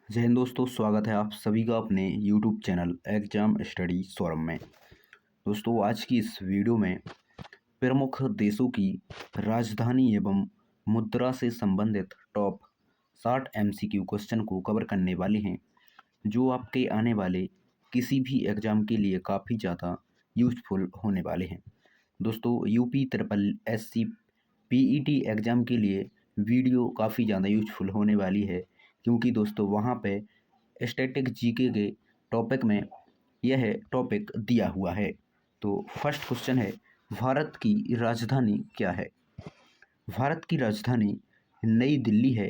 जय हिंद दोस्तों, स्वागत है आप सभी का अपने YouTube channel exam study forum में। दोस्तों, आज की इस वीडियो में प्रमुख देशों की राजधानी एवं मुद्रा से संबंधित टॉप 60 MCQ क्वेश्चन को कवर करने वाले हैं, जो आपके आने वाले किसी भी एग्ज़ाम के लिए काफ़ी ज़्यादा यूजफुल होने वाले हैं। दोस्तों, UP triple SC PET exam के लिए वीडियो काफ़ी ज़्यादा यूजफुल होने वाली है, क्योंकि दोस्तों वहाँ पे स्टैटिक जीके के टॉपिक में यह टॉपिक दिया हुआ है। तो फर्स्ट क्वेश्चन है, भारत की राजधानी क्या है? भारत की राजधानी नई दिल्ली है,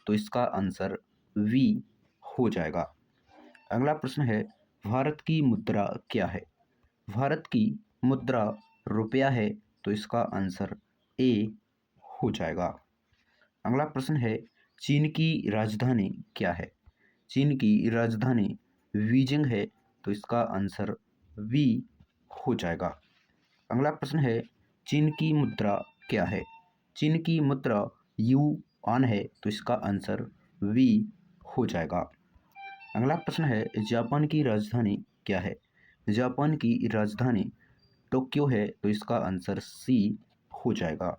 तो इसका आंसर वी हो जाएगा। अगला प्रश्न है, भारत की मुद्रा क्या है? भारत की मुद्रा रुपया है, तो इसका आंसर ए हो जाएगा। अगला प्रश्न है, चीन की राजधानी क्या है? चीन की राजधानी बीजिंग है, तो इसका आंसर बी हो जाएगा। अगला प्रश्न है, चीन की मुद्रा क्या है? चीन की मुद्रा युआन है, तो इसका आंसर बी हो जाएगा। अगला प्रश्न है, जापान की राजधानी क्या है? जापान की राजधानी टोक्यो है, तो इसका आंसर सी हो जाएगा।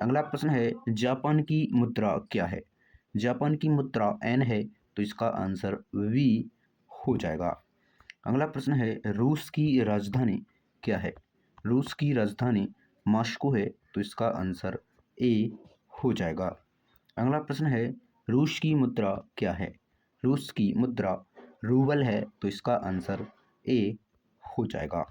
अगला प्रश्न है, जापान की मुद्रा क्या है? जापान की मुद्रा एन है, तो इसका आंसर वी हो जाएगा। अगला प्रश्न है, रूस की राजधानी क्या है? रूस की राजधानी मॉस्को है, तो इसका आंसर ए हो जाएगा। अगला प्रश्न है, रूस की मुद्रा क्या है? रूस की मुद्रा रूबल है, तो इसका आंसर ए हो जाएगा।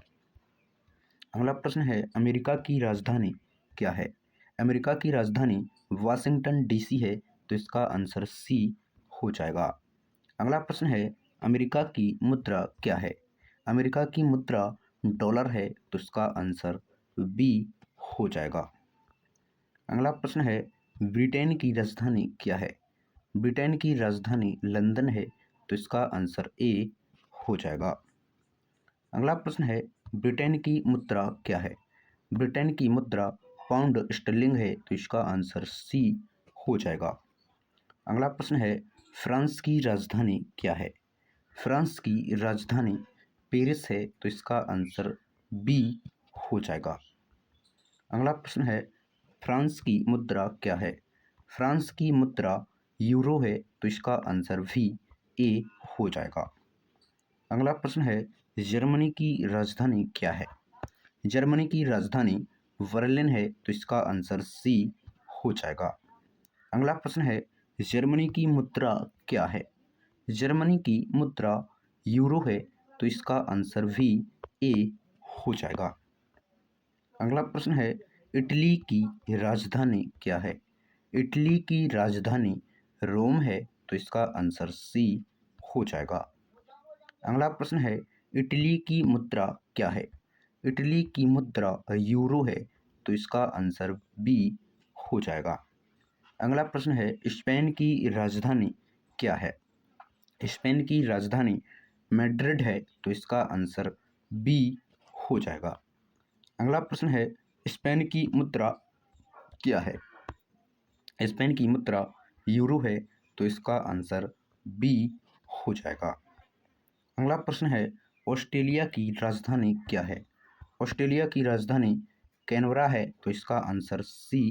अगला प्रश्न है, अमेरिका की राजधानी क्या है? अमेरिका की राजधानी वाशिंगटन DC है, तो इसका आंसर सी हो जाएगा। अगला प्रश्न है, अमेरिका की मुद्रा क्या है? अमेरिका की मुद्रा डॉलर है, तो इसका आंसर बी हो जाएगा। अगला प्रश्न है, ब्रिटेन की राजधानी क्या है? ब्रिटेन की राजधानी लंदन है, तो इसका आंसर ए हो जाएगा। अगला प्रश्न है, ब्रिटेन की मुद्रा क्या है? ब्रिटेन की मुद्रा पाउंड स्टर्लिंग है, तो इसका आंसर सी हो जाएगा। अगला प्रश्न है, फ्रांस की राजधानी क्या है? फ्रांस की राजधानी पेरिस है, तो इसका आंसर बी हो जाएगा। अगला प्रश्न है, फ्रांस की मुद्रा क्या है? फ्रांस की मुद्रा यूरो है, तो इसका आंसर भी ए हो जाएगा। अगला प्रश्न है, जर्मनी की राजधानी क्या है? जर्मनी की राजधानी बर्लिन है, तो इसका आंसर सी हो जाएगा। अगला प्रश्न है, जर्मनी की मुद्रा क्या है? जर्मनी की मुद्रा यूरो है, तो इसका आंसर भी ए हो जाएगा। अगला प्रश्न है, इटली की राजधानी क्या है? इटली की राजधानी रोम है, तो इसका आंसर सी हो जाएगा। अगला प्रश्न है, इटली की मुद्रा क्या है? इटली की मुद्रा यूरो है, तो इसका आंसर बी हो जाएगा। अगला प्रश्न है, स्पेन की राजधानी क्या है? स्पेन की राजधानी मैड्रिड है, तो इसका आंसर बी हो जाएगा। अगला प्रश्न है, स्पेन की मुद्रा क्या है? स्पेन की मुद्रा यूरो है, तो इसका आंसर बी हो जाएगा। अगला प्रश्न है, ऑस्ट्रेलिया की राजधानी क्या है? ऑस्ट्रेलिया की राजधानी कैनबरा है, तो इसका आंसर सी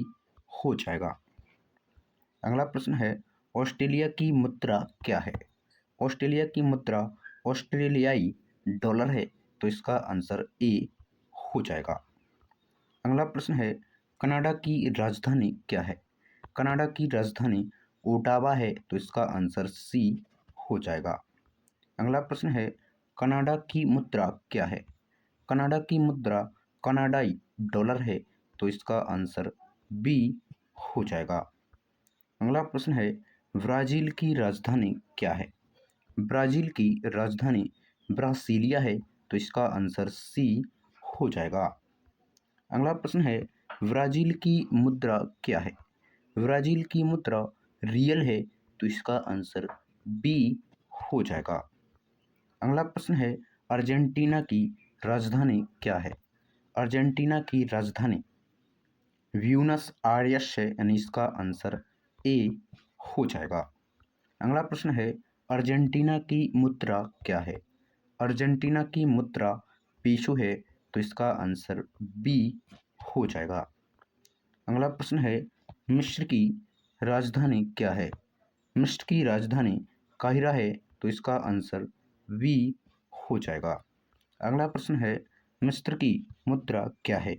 हो जाएगा। अगला प्रश्न है, ऑस्ट्रेलिया की मुद्रा क्या है? ऑस्ट्रेलिया की मुद्रा ऑस्ट्रेलियाई डॉलर है, तो इसका आंसर ए हो जाएगा। अगला प्रश्न है, कनाडा की राजधानी क्या है? कनाडा की राजधानी ओटावा है, तो इसका आंसर सी हो जाएगा। अगला प्रश्न है, कनाडा की मुद्रा क्या है? कनाडा की मुद्रा कनाडाई डॉलर है, तो इसका आंसर बी हो जाएगा। अगला प्रश्न है, ब्राज़ील की राजधानी क्या है? ब्राज़ील की राजधानी ब्रासीलिया है, तो इसका आंसर सी हो जाएगा। अगला प्रश्न है, ब्राज़ील की मुद्रा क्या है? ब्राज़ील की मुद्रा रियल है, तो इसका आंसर बी हो जाएगा। अगला प्रश्न है, अर्जेंटीना की राजधानी क्या है? अर्जेंटीना की राजधानी ब्यूनस आयर्स है, यानी इसका आंसर ए हो जाएगा। अगला प्रश्न है, अर्जेंटीना की मुद्रा क्या है? अर्जेंटीना की मुद्रा पेसो है, तो इसका आंसर बी हो जाएगा। अगला प्रश्न है, मिस्र की राजधानी क्या है? मिस्र की राजधानी काहिरा है, तो इसका आंसर बी हो जाएगा। अगला प्रश्न है, मिस्र की मुद्रा क्या है?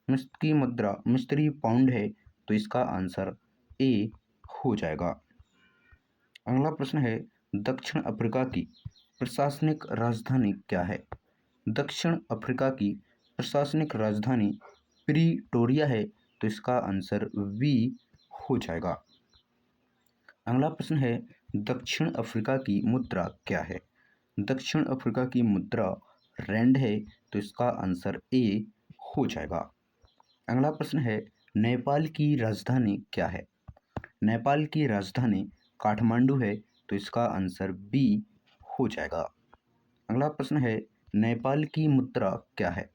मिस्र की मुद्रा मिस्री पाउंड है, तो इसका आंसर ए हो जाएगा। अगला प्रश्न है, दक्षिण अफ्रीका की प्रशासनिक राजधानी क्या है? दक्षिण अफ्रीका की प्रशासनिक राजधानी प्रिटोरिया है, तो इसका आंसर बी हो जाएगा। अगला प्रश्न है, दक्षिण अफ्रीका की मुद्रा क्या है? दक्षिण अफ्रीका की मुद्रा रैंड है, तो इसका आंसर ए हो जाएगा। अगला प्रश्न है, नेपाल की राजधानी क्या है? नेपाल की राजधानी काठमांडू है, तो इसका आंसर बी हो जाएगा। अगला प्रश्न है, नेपाल की मुद्रा क्या है?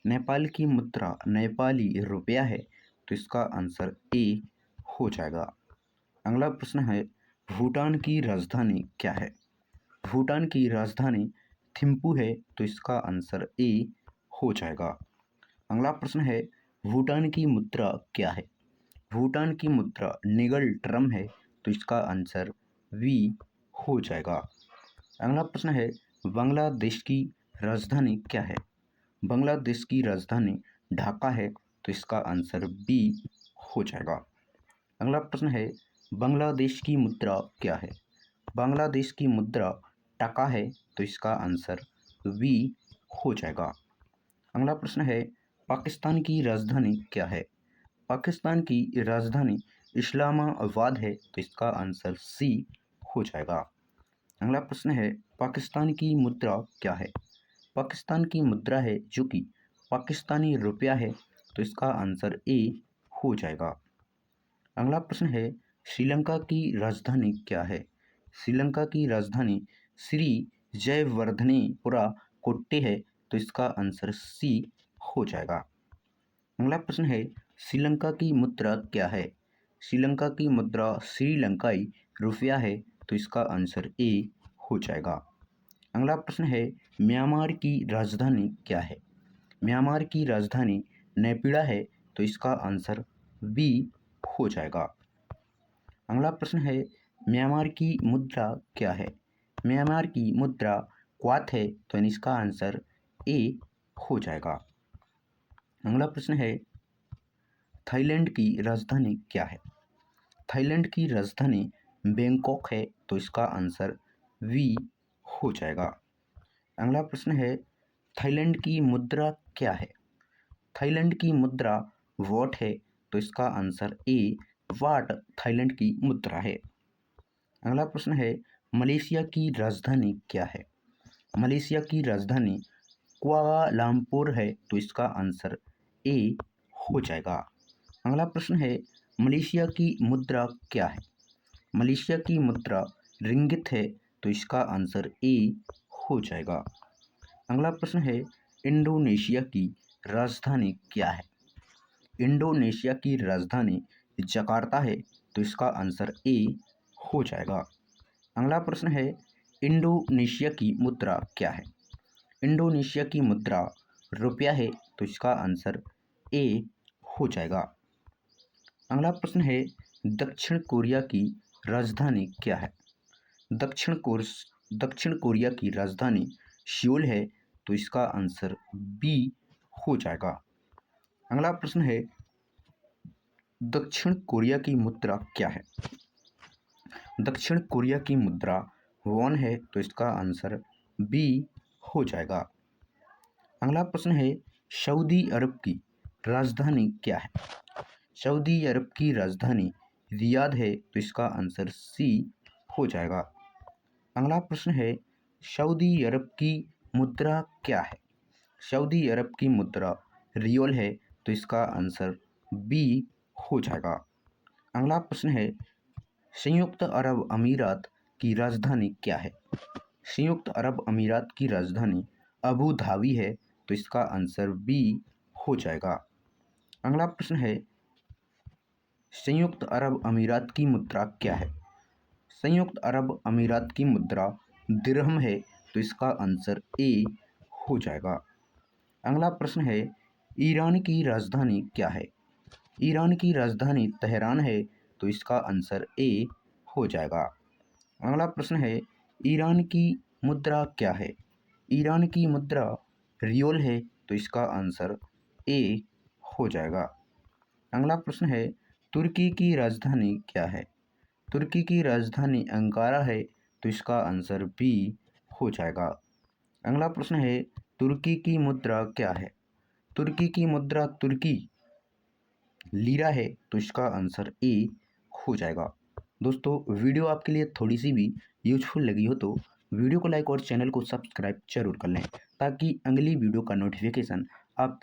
नेपाल की मुद्रा नेपाली रुपया है, तो इसका आंसर ए हो जाएगा। अगला प्रश्न है, भूटान की राजधानी क्या है? भूटान की राजधानी थिम्पू है, तो इसका आंसर ए हो जाएगा। अगला प्रश्न है, भूटान की मुद्रा क्या है? भूटान की मुद्रा निगल ड्रम है, तो इसका आंसर बी हो जाएगा। अगला प्रश्न है, बांग्लादेश की राजधानी क्या है? बांग्लादेश की राजधानी ढाका है, तो इसका आंसर बी हो जाएगा। अगला प्रश्न है, बांग्लादेश की मुद्रा क्या है? बांग्लादेश की मुद्रा टका है, तो इसका आंसर बी हो जाएगा। अगला प्रश्न है, पाकिस्तान की राजधानी क्या है? पाकिस्तान की राजधानी इस्लामाबाद है, तो इसका आंसर सी हो जाएगा। अगला प्रश्न है, पाकिस्तान की मुद्रा क्या है? पाकिस्तान की मुद्रा है जो कि पाकिस्तानी रुपया है, तो इसका आंसर ए हो जाएगा। अगला प्रश्न है, श्रीलंका की राजधानी क्या है? श्रीलंका की राजधानी श्री जयवर्धनेपुरा कोट्टे है, तो इसका आंसर सी हो जाएगा। अगला प्रश्न है, श्रीलंका की मुद्रा क्या है? श्रीलंका की मुद्रा श्रीलंकाई रुपया है, तो इसका आंसर ए हो जाएगा। अगला प्रश्न है, म्यांमार की राजधानी क्या है? म्यांमार की राजधानी नेपिडा है, तो इसका आंसर बी हो जाएगा। अगला प्रश्न है, म्यांमार की मुद्रा क्या है? म्यांमार की मुद्रा क्वाथ है, तो इसका आंसर ए हो जाएगा। अगला प्रश्न है, थाईलैंड की राजधानी क्या है? थाईलैंड की राजधानी बैंकॉक है, तो इसका आंसर वी हो जाएगा। अगला प्रश्न है, थाईलैंड की मुद्रा क्या है? थाईलैंड की मुद्रा वॉट है, तो इसका आंसर ए वाट थाईलैंड की मुद्रा है। अगला प्रश्न है, मलेशिया की राजधानी क्या है? मलेशिया की राजधानी कुआलालंपुर है, तो इसका आंसर ए हो जाएगा। अगला प्रश्न है, मलेशिया की मुद्रा क्या है? मलेशिया की मुद्रा रिंगित है, तो इसका आंसर ए हो जाएगा। अगला प्रश्न है, इंडोनेशिया की राजधानी क्या है? इंडोनेशिया की राजधानी जकार्ता है, तो इसका आंसर ए हो जाएगा। अगला प्रश्न है, इंडोनेशिया की मुद्रा क्या है? इंडोनेशिया की मुद्रा रुपया है, तो इसका आंसर ए हो जाएगा। अगला प्रश्न है, दक्षिण कोरिया की राजधानी क्या है? दक्षिण कोरिया की राजधानी सियोल है, तो इसका आंसर बी हो जाएगा। अगला प्रश्न है, दक्षिण कोरिया की मुद्रा क्या है? दक्षिण कोरिया की मुद्रा वॉन है, तो इसका आंसर बी हो जाएगा। अगला प्रश्न है, सऊदी अरब की राजधानी क्या है? सऊदी अरब की राजधानी रियाद है, तो इसका आंसर सी हो जाएगा। अगला प्रश्न है, सऊदी अरब की मुद्रा क्या है? सऊदी अरब की मुद्रा रियल है, तो इसका आंसर बी हो जाएगा। अगला प्रश्न है, संयुक्त अरब अमीरात की राजधानी क्या है? संयुक्त अरब अमीरात की राजधानी अबू धाबी है, तो इसका आंसर बी हो जाएगा। अगला प्रश्न है, संयुक्त अरब अमीरात की मुद्रा क्या है? संयुक्त अरब अमीरात की मुद्रा दिरहम है, तो इसका आंसर ए हो जाएगा। अगला प्रश्न है, ईरान की राजधानी क्या है? ईरान की राजधानी तेहरान है, तो इसका आंसर ए हो जाएगा। अगला प्रश्न है, ईरान की मुद्रा क्या है? ईरान की मुद्रा रियोल है, तो इसका आंसर ए हो जाएगा। अगला प्रश्न है, तुर्की की राजधानी क्या है? तुर्की की राजधानी अंकारा है, तो इसका आंसर बी हो जाएगा। अगला प्रश्न है, तुर्की की मुद्रा क्या है? तुर्की की मुद्रा तुर्की लीरा है, तो इसका आंसर ए हो जाएगा। दोस्तों, वीडियो आपके लिए थोड़ी सी भी यूजफुल लगी हो तो वीडियो को लाइक और चैनल को सब्सक्राइब जरूर कर लें, ताकि अगली वीडियो का नोटिफिकेशन आप